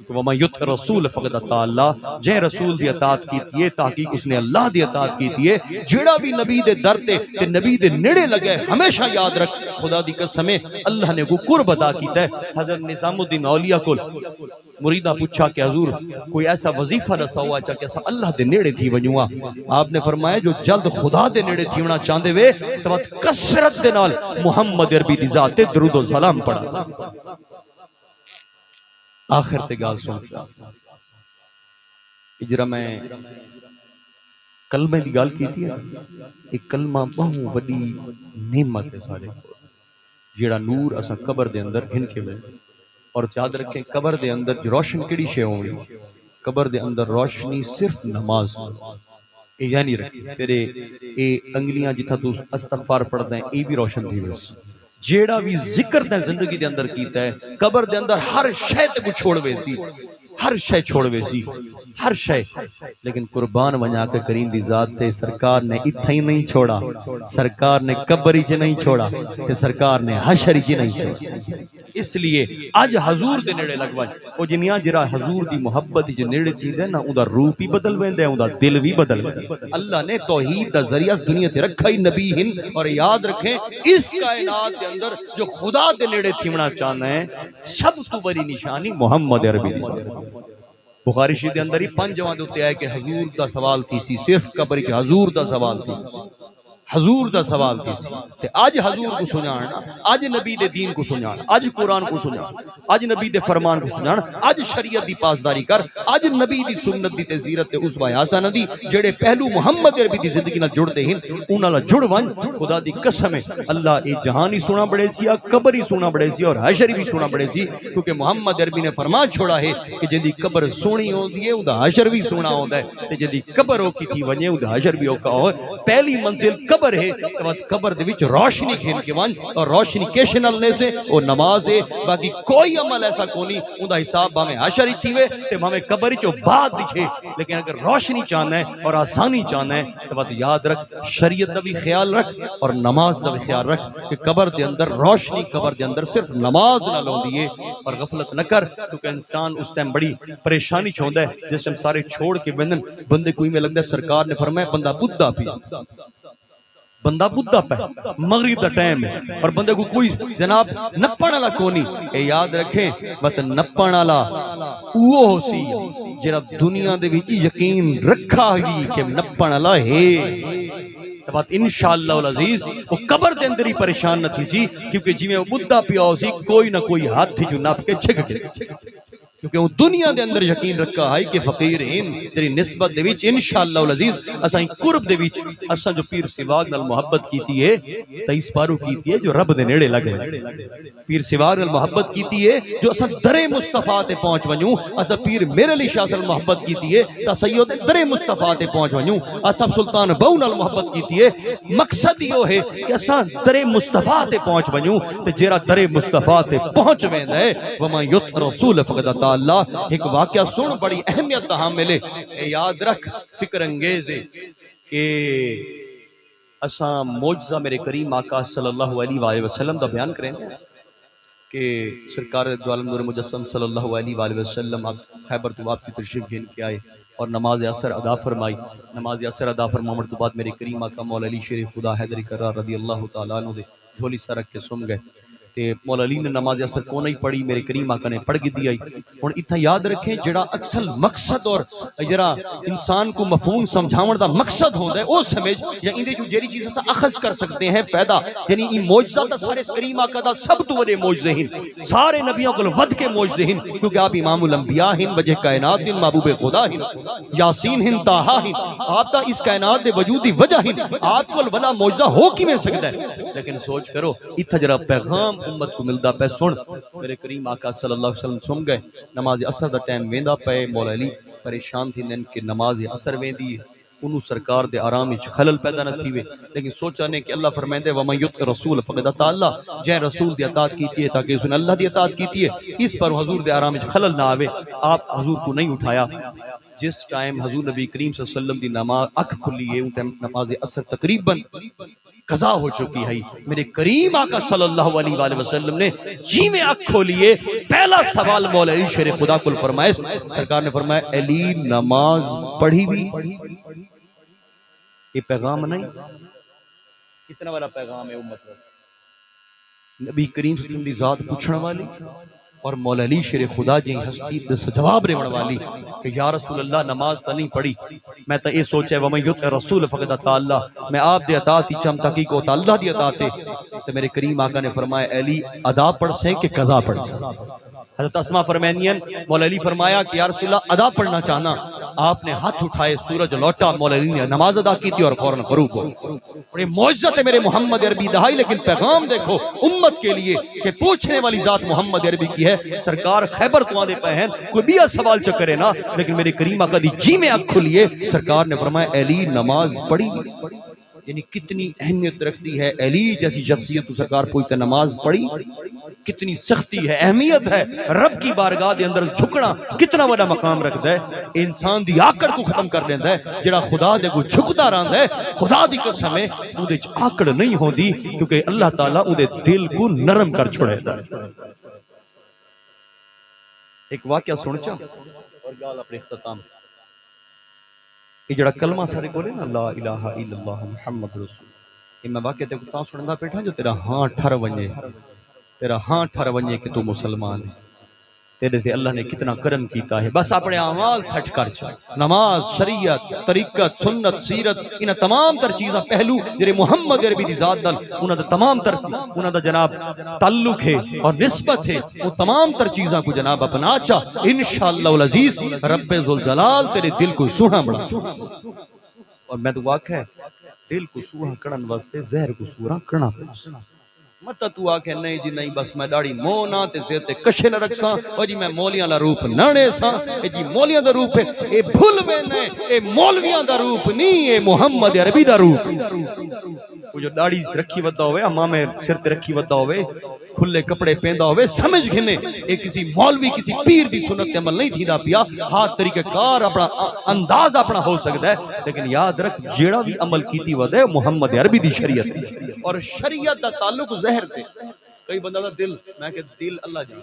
وما یطع رسول فقد اطاع اللہ جے رسول دی اطاعت کیتی ہے تحقیق اس نے اللہ دی اطاعت کیتی ہے جڑا بھی نبی دے در تے نبی دے نیڑے لگے ہمیشہ یاد رکھ خدا دی قسم ہے اللہ نے کو قرب عطا کیتا ہے حضرت نظام الدین اولیاء کو مریدہ پوچھا کہ حضور کوئی ایسا وظیفہ رسا ہوا چاہ کہ ایسا اللہ دے نیڑے تھی ونجوا آپ نے فرمایا جو جلد خدا دے نیڑے تھی ہونا چاہندے وے تو کثرت دے نال محمد عربی دی ذات تے درود و سلام پڑھا آخر تے گال سن اجرا میں کلمے دی گال کی تھی ایک کلمہ بہت بڑی نعمت ہے سارے جیڑا نور اسا قبر دے اندر گھن کے میں اور یاد رکھیں قبر دے اندر جو روشن کیڑی شے ہونی قبر دے اندر روشنی صرف نماز اے یعنی رکھیں تیرے اے انگلیاں جتھا تو استغفار پڑھدا ہے اے بھی روشن تھی ویس جیڑا بھی ذکر تے زندگی دے اندر کیتا ہے قبر دے اندر ہر شے تے کو چھوڑوے سی ہر شے چھوڑوے سی ہر شے لیکن قربان ونجا کے کریم دی ذات تے سرکار نے اتھا ہی نہیں چھوڑا سرکار نے قبر ہی نہیں چھوڑا تے سرکار نے حشر ہی نہیں چھوڑا اس لیے آج حضور دے نیڑے لگوائے او جنیاں جرا حضور دی محبت جو نیڑے چیزیں نا اون دا روپ ہی بدل ویندے اون دا دل بھی بدل ویندے اللہ نے توحید دا ذریعہ دنیا تے رکھا ہی نبی ہن اور یاد رکھیں اس کائنات دے اندر جو خدا دے نیڑے تھیونا چاہنا ہے سب تو بڑی نشانی محمد عربی دی بخاری شریف دے اندر ہی 5 جوان دے آئے کہ حضور دا سوال تھی سی صرف قبر کے حضور دا سوال تھی حضور دا سوال تھی سی تے آج حضور کو سنانا آج نبی دے دین کو سنانا آج قرآن کو سنانا آج نبی دے فرمان کو سنانا آج شریعت دی پاسداری کر آج نبی دی سنت دی تزیرت تے اس حسنہ دی جڑے پہلو محمد عربی دی زندگی نال جڑدے ہیں انہاں نال جڑ ون خدا دی قسم ہے اللہ اے جہان ہی سونا بڑے سی قبر ہی سونا بڑے سی اور حشر بھی سونا بڑے سی کیونکہ محمد عربی نے فرمان چھوڑا ہے کہ جدی قبر سونی ہوندی ہے اوندا حشر بھی سونا ہوندا ہے تے جدی قبر اوکی تھی ونجے اوندا حشر بھی اوکا ہو پہلی منزل قبر ہے تو قبر دے وچ روشنی کھین کے ون اور روشنی کیش نال نے سے او نماز ہے باقی کوئی عمل ایسا کونی اوندا حساب بھاویں حشر ہی تھیوے تے بھاویں قبر وچ بعد دکھے لیکن اگر روشنی چاہنا ہے اور آسانی چاہنا ہے تو یاد رکھ شریعت دا بھی خیال رکھ اور نماز دا بھی خیال رکھ کہ قبر دے اندر روشنی قبر دے اندر صرف نماز نال ہوندی ہے اور غفلت نہ کر کیونکہ انسان اس ٹائم بڑی پریشانی چھوندا ہے جس ٹائم سارے چھوڑ کے بندے کوئی میں لگدا ہے سرکار نے فرمایا بندہ بدھا پی بندہ بدھا پہ مغرب دا ٹائم ہے اور بندے کو کوئی جناب نپن والا کونی اے یاد رکھیں بس نپن والا اوہ ہو سی جڑا دنیا دے وچ یقین رکھا ہی کہ نپن والا ہے بات انشاءاللہ العزیز وہ قبر دے اندر ہی پریشان نہ تھی سی کیونکہ جی میں بدھا پیا ہو سی کوئی نہ کوئی ہاتھ جو نپ کے چھک گئے کیونکہ وہ دنیا دے اندر یقین رکھا ہے کہ فقیر ہیں تیری نسبت دے وچ انشاءاللہ العزیز اساں قرب دے وچ اساں جو پیر سواگ نال محبت کیتی ہے تے اس پارو کیتی ہے جو رب دے نیڑے لگے پیر سواگ نال محبت کیتی ہے جو اساں در مصطفیٰ تے پہنچ ونجوں اساں پیر میرے علی شاہ نال محبت کیتی ہے تے سید در مصطفیٰ تے پہنچ ونجوں اساں سلطان بہو نال محبت کیتی ہے مقصد یہ ہے کہ اساں در مصطفیٰ تے پہنچ ونجوں تے جیڑا در مصطفیٰ تے پہنچ ویندا ہے وما یط رسول فقد اطاع اللہ ایک واقعہ سن بڑی اہمیت دا حامل ہے اے یاد رکھ فکر انگیز ہے کہ اساں معجزہ میرے کریم آقا صلی اللہ علیہ وآلہ وسلم دا بیان کریں کہ سرکار دو عالم نور مجسم صلی اللہ علیہ وآلہ وسلم خیبر تو واپسی تشریف گھن کے آئے اور نماز عصر ادا فرمائی نماز عصر ادا فرمانے تو بعد میرے کریم آقا مولا علی شیر خدا حیدری کرار رضی اللہ تعالیٰ عنہ دے جھولی سا رکھ کے سم گئے تے مولا علی نے نماز عصر کو نہیں پڑھی میرے کریم آقا نے پڑھ دی آئی اور اتنا یاد رکھیں جڑا اکثر مقصد اور جڑا انسان کو مفہوم سمجھاون دا مقصد ہوندا ہے او سمجھ یا اندے جو جیڑی چیز اسا اخذ کر سکتے ہیں فائدہ یعنی یہ معجزہ تا سارے کریم آقا دا سب تو بڑے معجزے ہیں سارے نبیوں کو ود کے معجزے ہیں کیونکہ آپ امام الانبیاء ہیں وجہ کائنات دین محبوب خدا ہیں یاسین ہیں طٰہٰ ہیں آپ دا اس کائنات دے وجود دی وجہ ہیں آپ کو بلا معجزہ ہو کی میں سکتا ہے لیکن سوچ کرو اتنا جرا پیغام امت کو ملدا پہ سن میرے کریم آقا صلی اللہ علیہ وسلم سن گئے نماز عصر دا ٹائم ویندا پے مولا علی پریشان تھی نن کہ نماز عصر ویندی ہے انہوں سرکار دے آرام وچ خلل پیدا نہ تھیوے لیکن سوچا نے کہ اللہ فرمائندے ومن یطع رسول فقد اطاع اللہ جے رسول دی اطاعت کیتی ہے تاکہ اس نے اللہ دی اطاعت کیتی ہے اس پر حضور دے آرام وچ خلل نہ آوے آپ حضور کو نہیں اٹھایا جس ٹائم حضور نبی کریم صلی اللہ علیہ وسلم دی نماز اکھ کھلی ہے اس ٹائم نماز عصر تقریباً قضا ہو چکی ہے میرے کریم آقا صلی اللہ علیہ وآلہ وسلم نے جی میں اکھ کھولیے پہلا سوال مولا علی شیر خدا کو فرمائے سرکار نے فرمایا علی نماز پڑھی بھی یہ پیغام نہیں کتنا والا پیغام ہے امت نبی کریم صلی اللہ علیہ وسلم دی ذات پوچھنے والی اور مولا علی شیر خدا جی ہستی دس جواب رہن والی کہ یا رسول اللہ نماز تا نہیں پڑھی میں تا یہ سوچا ہے ومن یطع رسول فقد اطاع اللہ میں آپ دے اطاعت ہی چم تحقیق ہوتا اللہ دی اطاعت ہے تو میرے کریم آقا نے فرمایا علی ادا پڑھ سیں کہ قضا پڑھ سیں حضرت اسماء فرمینین مولا علی فرمایا کہ یا رسول اللہ ادا پڑھنا چاہنا آپ نے ہاتھ اٹھائے سورج لوٹا مولا علی نے نماز ادا کی تھی اور فوراً فروغ ہو اور یہ معجزت ہے میرے محمد عربی دہائی لیکن پیغام دیکھو امت کے لیے کہ پوچھنے والی ذات محمد عربی کی ہے سرکار خیبر تو آدھے پہ ہیں کوئی بھی سوال چکرے نا لیکن میرے کریم آقا دی جی میں اکھ کھلیے سرکار نے فرمایا علی نماز پڑھی یعنی کتنی اہمیت رکھتی ہے علی جیسی شخصیت تو سرکار پوچھتے نماز پڑھی کتنی سختی ہے اہمیت ہے رب کی بارگاہ دے اندر جھکنا کتنا بڑا مقام رکھتا ہے انسان دی آکڑ کو ختم کر دیتا ہے جڑا خدا دے کو جھکتا رہندا ہے خدا دی قسم ہے اودے وچ آکڑ نہیں ہوندی کیونکہ اللہ تعالیٰ اودے دل کو نرم کر چھوڑتا ہے ایک واقعہ سن چا اور گال اپنے اختتام یہ جڑا کلمہ سارے کو نا لا الہ الا اللہ محمد رسول یہ میں واقعہ تے کو تا سنندا بیٹھا جو تیرا ہاں ٹھر ونجے تیرا ہاں ٹھر ونجے کہ تو مسلمان ہے تیرے سے اللہ نے کتنا کرم کیتا ہے بس اپنے اعمال سچ کر چا نماز شریعت طریقت سنت سیرت ان تمام تر چیزاں پہلو جڑے محمد عربی دی ذات دل انہاں دا تمام تر انہاں دا جناب تعلق ہے اور نسبت ہے وہ تمام تر چیزاں کو جناب اپنا چا انشاءاللہ العزیز رب ذوالجلال تیرے دل کو سونا بڑا اور میں دعا ہے دل کو سونا کرن واسطے زہر کو سورا کرنا مت تو آکھے نہیں جی نہیں بس میں داڑھی مونا تے سے تے کشے نہ رکھ ساں او جی میں مولیاں دا روپ نانے ساں اے جی مولیاں دا روپ ہے اے بھول میں نہیں اے مولویاں دا روپ نہیں اے محمد عربی دا روپ وہ جو داڑھی رکھی ودا ہوئے امام سر تے رکھی ودا ہوئے کھلے کپڑے پیندا ہوئے سمجھ گھنے اے کسی مولوی کسی پیر دی سنت تے عمل نہیں تھیدا پیا ہاتھ طریقہ کار اپنا انداز اپنا ہو سکتا ہے لیکن یاد رکھ جیڑا بھی عمل کیتی ودا ہے محمد عربی دی شریعت اور شریعت دا تعلق زہر تے کئی بندہ دا دل میں کہ دل اللہ جانے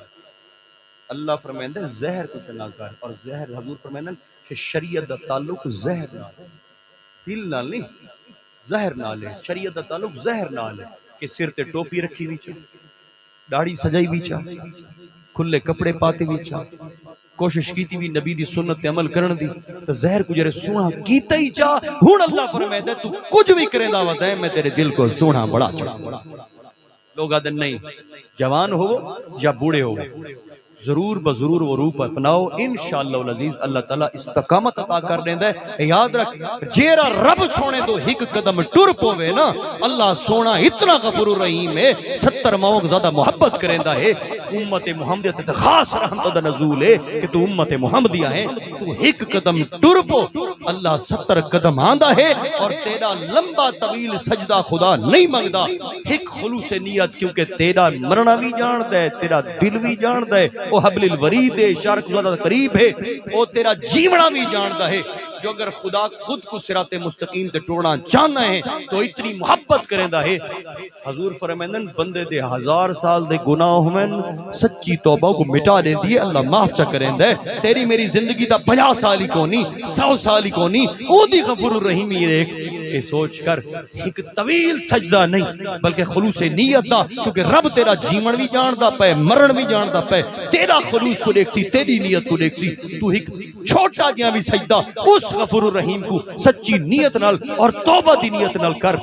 اللہ فرمائندے زہر کچھ نہ کر اور زہر حضور فرمائندے کہ شریعت دا تعلق زہر نہ دل نہ نہیں زہر نہ لے شریعت دا تعلق زہر نہ لے کہ سر تے ٹوپی رکھی ہوئی چا داڑھی سجائی بھی چا کھلے کپڑے پاتے بھی چا کوشش کیتی بھی نبی دی سنت تے عمل کرن دی تو زہر کو جرے سونا کیتا ہی چا ہون اللہ فرمائے تو کچھ بھی کریں دا ودا ہے میں تیرے دل کو سونا بڑا چڑھا لوگ آدھن نہیں جوان ہو یا بوڑھے ہو ضرور بضرور وہ روپ اپناؤ، انشاءاللہ العزیز اللہ تعالیٰ استقامت عطا کر دیندا ہے۔ یاد رکھ جیرا رب سونے تو ایک قدم ٹر پوے نا، اللہ سونا اتنا غفور الرحیم ہے، 70 ماؤں زیادہ محبت کریندا ہے۔ امت محمدیہ تے خاص رحمت دا نزول ہے کہ تو امت محمدیہ ہیں، تو ایک قدم ٹر پو، اللہ 70 قدم آندا ہے اور تیرا لمبا طویل سجدہ خدا نہیں منگدا۔ ایک خلوص نیت، کیونکہ تیرا مرنا بھی جاندا ہے، تیرا دل بھی جاندا ہے، وہ حبل الورید ہے، شارک زیادہ قریب ہے، وہ تیرا جیونا بھی جاندا ہے۔ جو اگر خدا خود کو صراط مستقیم تے ٹوڑنا چاہنا ہے تو اتنی محبت کریندا ہے۔ حضور فرمائندن بندے دے 1000 سال دے گناہ ہومن، سچی توبہ کو مٹا دیندی ہے، اللہ معاف چا کریندا ہے۔ تیری میری زندگی دا 50 سال ہی کونی، 100 سال ہی کونی، او دی غفور الرحیم ہی ایک کہ سوچ کر ایک طویل سجدہ نہیں بلکہ خلوص نیت دا، کیونکہ رب تیرا جیون بھی جاندا پے، مرن بھی جاندا پے، تیرا خلوص کو دیکھ سی، تیری نیت کو دیکھ سی، تو ایک چھوٹا جہاں بھی سجدہ اس غفور الرحیم کو سچی نیت نال اور توبہ دی نیت نال کر،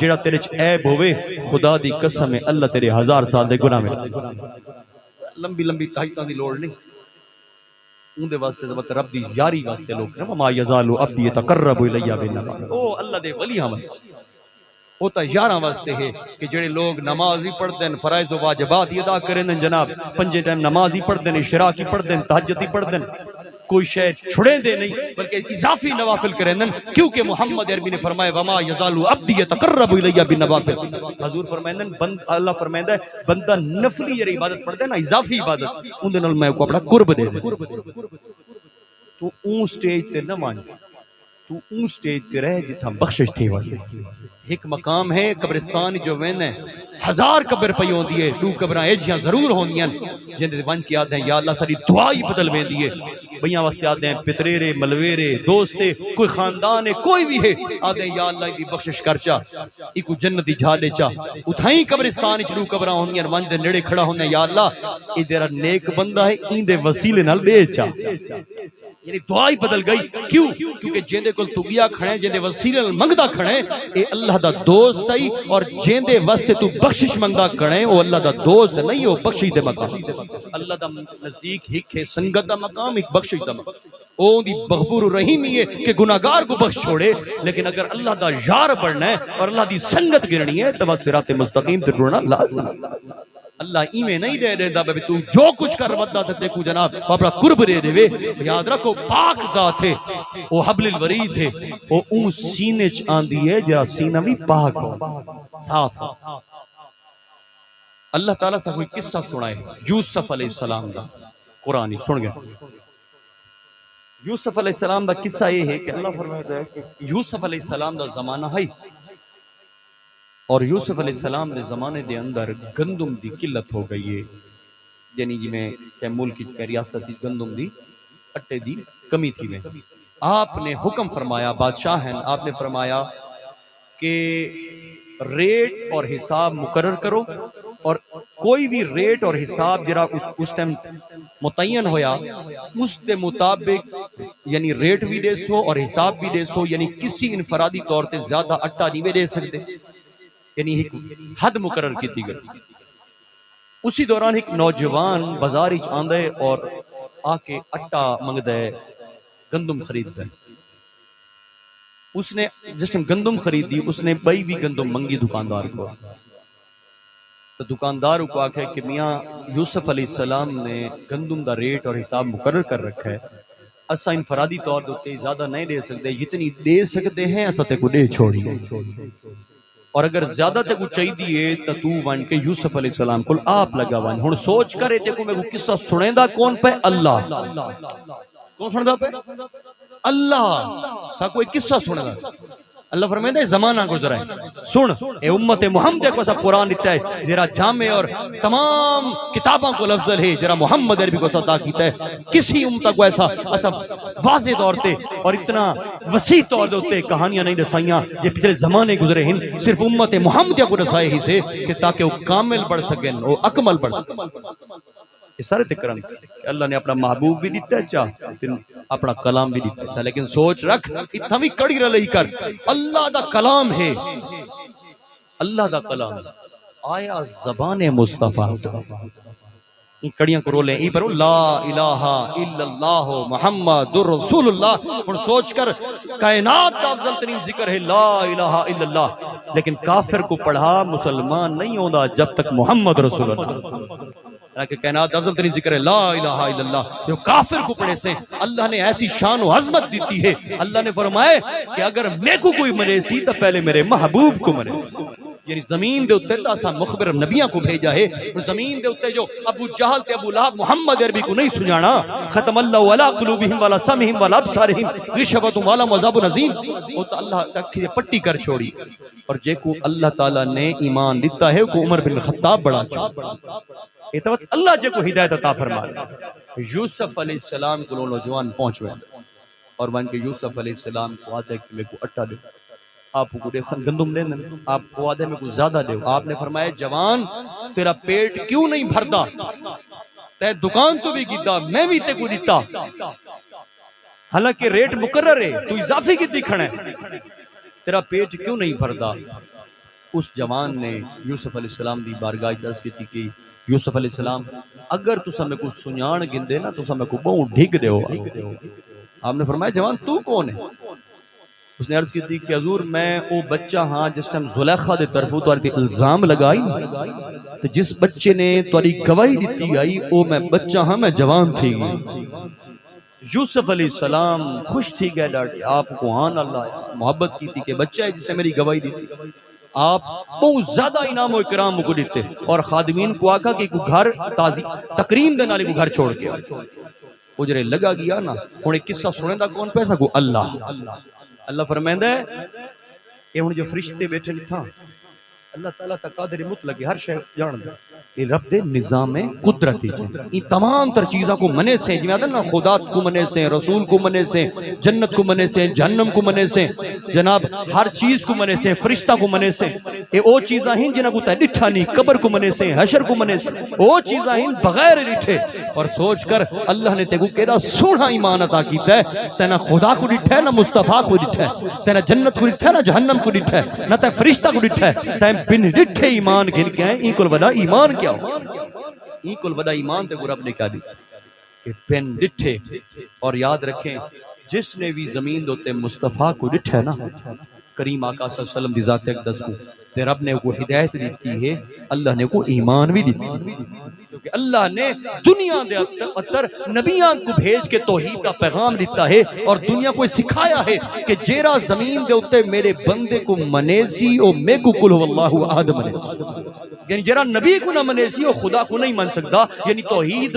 جیڑا تیرے چ عیب ہوئے خدا دی قسم ہے اللہ تیرے 1000 سال دے گناہ میں۔ لمبی لمبی تحیتاں دی لوڑ نہیں، اون دے واسطے تے رب دی یاری واسطے لوگ نا، ما یزال عبدی یتقرب الی بالنوافل، او اللہ دے ولیاں واسطے، وہ تا یاراں واسطے ہے کہ جڑے لوگ نماز بھی پڑھتے ہیں، فرائض و واجبات ہی ادا کریں جناب، 5 ٹائم نماز ہی پڑھتے ہیں، اشراق ہی پڑھتے ہیں، تہجد ہی پڑھتے ہیں، کوئی شے چھڑے دے نہیں بلکہ اضافی نوافل کریں، کیونکہ محمد عربی نے فرمایا وما یزال عبدی یتقرب الی بالنوافل۔ حضور فرمائندن اللہ فرمائندہ ہے بندہ نفلی یہ عبادت پڑھتا ہے نا، اضافی عبادت، ان دے نال میں کو اپنا قرب دے دے۔ تو اون سٹیج تے نہ مان، تو اون سٹیج تے رہ جتھا بخشش تھی واسطے۔ ایک مقام ہے قبرستان جو وین ہے، 1000 قبر پئی ہوندی ہے، 2 قبراں ایجیاں ضرور ہوندیاں جندے ون کے آدھے ہیں یا اللہ ساری دعا ہی بدل ویندی ہے۔ بھیاں واسطے آدھے ہیں پتریرے ملویرے دوستے، کوئی خاندان ہے کوئی بھی ہے، آدھے ہیں یا اللہ دی بخشش کر چا، ایکو جنتی جھالے چا، اتھائیں قبرستان وچ 2 قبراں ہوندیاں، ون دے نیڑے کھڑا ہوندے ہیں یا اللہ اے تیرا نیک بندہ ہے، این دے وسیلے نال دے چا۔ یعنی دعا ہی بدل گئی، کیوں؟ کیونکہ جیندے کل تو گیا کھڑے، جیندے وسیلے منگدا کھڑے، اے اللہ دا دوست ہے، اور جیندے واسطے تو بخشش منگدا کھڑے وہ اللہ دا دوست نہیں، وہ بخشش دے مقام۔ اللہ دا نزدیک ایک ہے سنگت دا مقام، ایک بخشش دا مقام، او دی غفور الرحیم ہی ہے کہ گناہگار کو بخش چھوڑے، لیکن اگر اللہ دا یار بننا ہے اور اللہ دی سنگت گرنی ہے تو صراط مستقیم تے ٹرنا لازم۔ اللہ ایمیں نہیں دے دے دا بے تو جو کچھ کر ودا تے کو جناب اپنا قرب دے دے وے۔ یاد رکھو پاک ذات ہے، وہ حبل الورید ہے، وہ اون سینے چ آندی ہے جہاں سینہ بھی پاک ہو، صاف ہو۔ اللہ تعالیٰ سے کوئی قصہ سنائے یوسف علیہ السلام دا، قرآن سن گئے۔ یوسف علیہ السلام دا قصہ یہ ہے کہ اللہ فرماتا ہے کہ یوسف علیہ السلام دا زمانہ ہے، اور یوسف علیہ السلام دے زمانے دے اندر گندم دی قلت ہو گئی ہے، یعنی جی میں کہ ملک کی ریاست گندم دی اٹے دی کمی تھی میں۔ آپ نے حکم فرمایا، بادشاہ ہیں، آپ نے فرمایا کہ ریٹ اور حساب مقرر کرو، اور کوئی بھی ریٹ اور حساب جرا اس ٹائم متعین ہویا اس دے مطابق یعنی ریٹ بھی دے سو اور حساب بھی دے سو، یعنی کسی انفرادی طور تے زیادہ اٹا نہیں دے سکتے، یعنی ایک حد مقرر کی تھی گئی۔ اسی دوران ایک نوجوان بازار ہی آندہ ہے اور آ کے اٹا منگدہ ہے، گندم خریدتا ہے۔ اس نے جس ٹائم گندم خریدی اس نے بئی بھی گندم منگی دکاندار کو، تو دکاندار کو آکھے کہ میاں یوسف علیہ السلام نے گندم دا ریٹ اور حساب مقرر کر رکھا ہے، اسا انفرادی طور تے زیادہ نہیں دے سکتے، جتنی دے سکتے ہیں اسا تے کو دے چھوڑی، اور اگر زیادہ تے کو چاہی دیئے تو تو ون کے یوسف علیہ السلام کو آپ لگا ون۔ ہن سوچ کرے تے کو میں کو قصہ سنے دا کون پہ؟ اللہ۔ کون سنے دا پہ؟ اللہ۔ سا کوئی قصہ سنے دا، اللہ فرمائے ہے زمانہ گزرا ہے، سن اے امت محمد کو سا قرآن دیتا ہے جرا جامع اور تمام کتاباں کو لفظ ہے، جرا محمد عربی کو سا کیتا ہے، کسی امت کو ایسا واضح طور تے اور اتنا وسیع طور دے کہانیاں نہیں دسائیاں یہ پچھلے زمانے گزرے ہیں، صرف امت محمد کو دسائے ہی سے کہ تاکہ وہ کامل بڑھ سکیں، وہ اکمل بڑھ سکیں۔ یہ سارے تکرم اللہ نے اپنا محبوب بھی دیتا ہے چاہ اپنا کلام بھی دیتا ہے چاہ، لیکن سوچ رکھ اتنا بھی کڑی رلی کر اللہ دا کلام ہے، اللہ دا کلام آیا زبان مصطفیٰ کڑیاں کو رولیں ای پر لا الہ الا اللہ محمد رسول اللہ. اور سوچ کر کائنات دا افضل ترین ذکر ہے لا الہ الا اللہ، لیکن کافر کو پڑھا مسلمان نہیں ہوتا جب تک محمد رسول اللہ. حالانکہ کائنات دا افضل ترین ذکر ہے لا الہ الا اللہ. جو کافر کو پڑھے سے اللہ نے ایسی شان و عظمت دیتی ہے. اللہ نے فرمائے کہ اگر میں کو کوئی مرے سی تو پہلے میرے محبوب کو مرے. یعنی زمین دے اتنے تاسا مخبر نبیاں کو بھیجا ہے، اور زمین دے اتنے جو ابو جہل تے ابو لہب محمد عربی کو نہیں سنجانا. ختم اللہ علی قلوبہم وعلی سمعہم وعلی ابصارہم غشاوۃ ولہم عذاب عظیم. وہ تو اللہ تک پٹی کر چھوڑی. اور جے کو اللہ تعالی نے ایمان دیتا ہے کو عمر بن خطاب بڑا چھوڑا. یہ تو اللہ جے کو ہدایت عطا فرما. یوسف علیہ السلام کو نوجوان پہنچ گئے اور ون کے یوسف علیہ السلام کو آتے کہ میں کو اٹا دے، آپ کو دیکھن گندم لینا، آپ کو آدھے میں کو زیادہ دے. آپ نے فرمایا جوان تیرا پیٹ کیوں نہیں بھردا؟ تے دکان تو بھی گیتا میں بھی تے کو دیتا، حالانکہ ریٹ مقرر ہے تو اضافی کی دکھنا ہے، تیرا پیٹ کیوں نہیں بھردا؟ اس جوان نے یوسف علیہ السلام دی بارگاہ عرض کی تھی کہ یوسف علیہ السلام اگر تسا میں کو سنیان گندے نا تسا میں کو بہوں ڈھگ دے ہو. آپ نے فرمایا جوان تو کون ہے؟ اس نے عرض کی تھی کہ حضور میں وہ بچہ ہاں جس ٹائم زلیخا دے طرفوں تاری الزام لگائی تو جس بچے نے تاری گواہی دیتی آئی وہ میں بچہ ہاں میں جوان تھی گئی. یوسف علیہ السلام خوش تھی گئے ڈاٹے آپ کو ہاں اللہ محبت کی تھی کہ بچہ ہے جس نے میری گواہی دیتی. آپ بہت زیادہ انعام و اکرام کو دیتے اور خادمین کو آکا کہ گھر تازی تقریم دے نالے کو گھر چھوڑ کے اجرے لگا گیا نا. انہیں قصہ سنے دا کون پیسہ کو اللہ. اللہ فرمائندہ ہے یہ ہن جو فرشتے بیٹھے تھا اللہ تعالیٰ تا قادر مطلق ہر شے جان دے. یہ رب دے نظام قدرتی یہ تمام تر چیزاں کو منے سے جی نا خدا کو منے سے رسول کو منے سے جنت کو منے سے جہنم کو منے سے جناب ہر چیز کو منے سے فرشتہ کو منے سے یہ او چیزاں ہیں جنہاں کو تے ڈٹھا نہیں قبر کو منے سے حشر کو منے سے او چیزاں ہیں بغیر ڈٹھے. اور سوچ کر اللہ نے تے کو کیڑا سونا ایمان عطا کیتا ہے. تے نہ خدا کو ڈٹھا ہے نہ مصطفیٰ کو ڈٹھا ہے، تے نہ جنت کو ڈٹھا ہے نہ جہنم کو ڈٹھا ہے، نہ تے فرشتہ کو ڈٹھا ہے. تے بن ڈٹھے ایمان گھن کے ہیں. این کول وڈا ایمان کیا ہو؟ این کول وڈا ایمان تے رب نے کیا دی کہ بن ڈٹھے. اور یاد رکھیں جس نے بھی زمین دوتے مصطفیٰ کو ڈٹھا ہے نا کریم آقا صلی اللہ علیہ وسلم دی ذات اقدس کو تے رب نے کو ہدایت دیتی ہے، اللہ نے کو ایمان بھی دیتی ہے. کیونکہ اللہ نے دنیا دے اتر نبیاں کو بھیج کے توحید کا پیغام دیتا ہے اور دنیا کو سکھایا ہے کہ جیرا زمین دے اتے میرے بندے کو منیسی او میں کو کل واللہ احد منیسی. یعنی جیرا نبی کو نہ منیسی او خدا کو نہیں من سکتا. یعنی توحید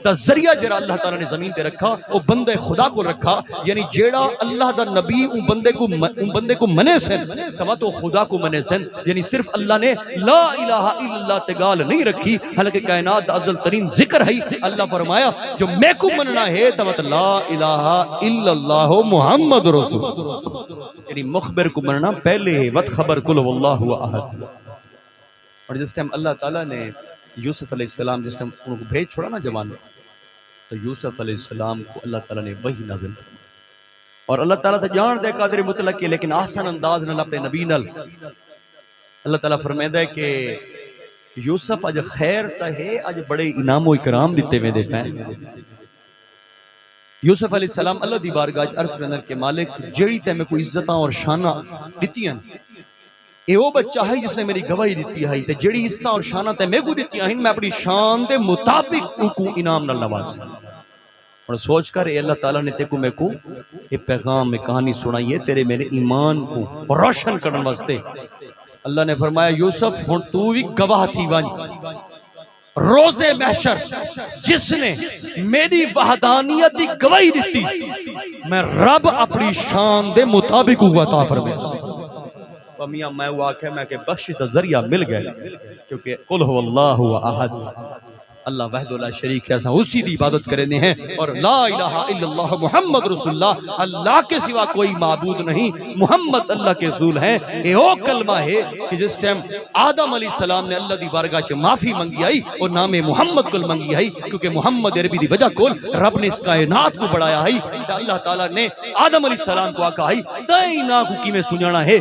دا ذریعہ جیرا اللہ تعالیٰ نے زمین تے رکھا او بندے خدا کو رکھا. یعنی جیڑا اللہ دا نبی ان بندے کو منے سن سوا تو خدا کو منے سن. یعنی صرف اللہ نے لا الہ الا اللہ تگال نہیں رکھی حالانکہ کائنات دا افضل ترین ذکر ہے. اللہ فرمایا جو میں کو مننا ہے تو لا الہ الا اللہ محمد رسول. یعنی مخبر کو مننا پہلے ہے وقت خبر کل واللہ احد. اور جس ٹائم اللہ تعالیٰ نے یوسف علیہ السلام جس ٹائم ان کو بھیج چھوڑا نا جوان تو یوسف علیہ السلام کو اللہ تعالیٰ نے وحی نازل کی. اور اللہ تعالیٰ تا جان دے قادر مطلق کے لیکن آسان انداز نال اپنے نبی نال اللہ تعالیٰ فرمائدہ ہے کہ یوسف اج خیر تا ہے اج بڑے انعام و اکرام دیتے میں دے پین. یوسف علیہ السلام اللہ دی بارگاہ عرض کرنے کے مالک جیڑی تے میں کوئی عزتاں اور شانہ دیتی ہیں اے وہ بچہ ہے جس نے میری گواہی دیتی ہے تے جیڑی عزتاں اور شانہ تے میں کو دیتی ہیں میں اپنی شان دے مطابق ان کو انعام نال نواز. اور سوچ کر اے اللہ تعالیٰ نے تے کو میں کو یہ پیغام میں کہانی سنائی ہے تیرے میرے ایمان کو روشن کرنے واسطے. اللہ نے فرمایا یوسف ہن تو بھی گواہ تھی ون روز محشر جس نے میری وحدانیت دی گواہی دیتی میں رب اپنی شان دے مطابق عطا فرمایا. میاں میں واقع میں کہ بخش دا ذریعہ مل گیا کیونکہ قل هو اللہ احد اللہ وحدہ لا شریک ہے اسی دی عبادت کرنے ہیں اور لا الہ الا اللہ محمد رسول اللہ اللہ کے سوا کوئی معبود نہیں محمد اللہ کے رسول ہیں. یہ وہ کلمہ ہے کہ جس ٹائم آدم علیہ السلام نے اللہ دی بارگاہ چ معافی منگی آئی اور نام محمد کل منگی آئی کیونکہ محمد عربی دی وجہ کول رب نے اس کائنات کو بڑھایا ہے. اللہ تعالیٰ نے آدم علیہ السلام کو آکا ہے تائیں نا کو کی میں سنانا ہے.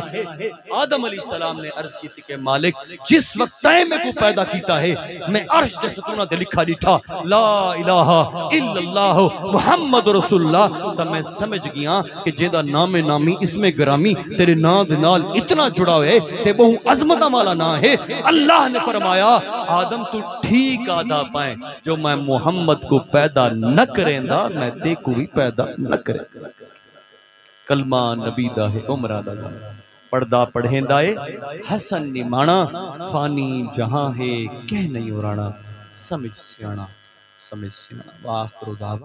آدم علیہ السلام نے عرض کی تھی کہ مالک جس وقت تائیں میں کو پیدا کیتا ہے میں عرش دے ستونہ تے لکھا ڈٹھا لا الہ الا اللہ محمد رسول اللہ تا میں سمجھ گیا کہ جیدہ نام نامی اسم گرامی تیرے نام نال اتنا جڑا ہوئے تے بہو عظمتہ والا نا ہے۔ اللہ نے فرمایا آدم تو ٹھیک آدھا پائیں جو میں محمد کو پیدا نہ کریں دا میں تے کو بھی پیدا نہ کریں۔ کلمہ نبی دا ہے عمرہ دا پردہ پڑھیں دائے حسن نمانا فانی جہاں ہے کہہ نہیں اڑانا سمجھ سیانا سمجھ سیانا وآخر دعوانا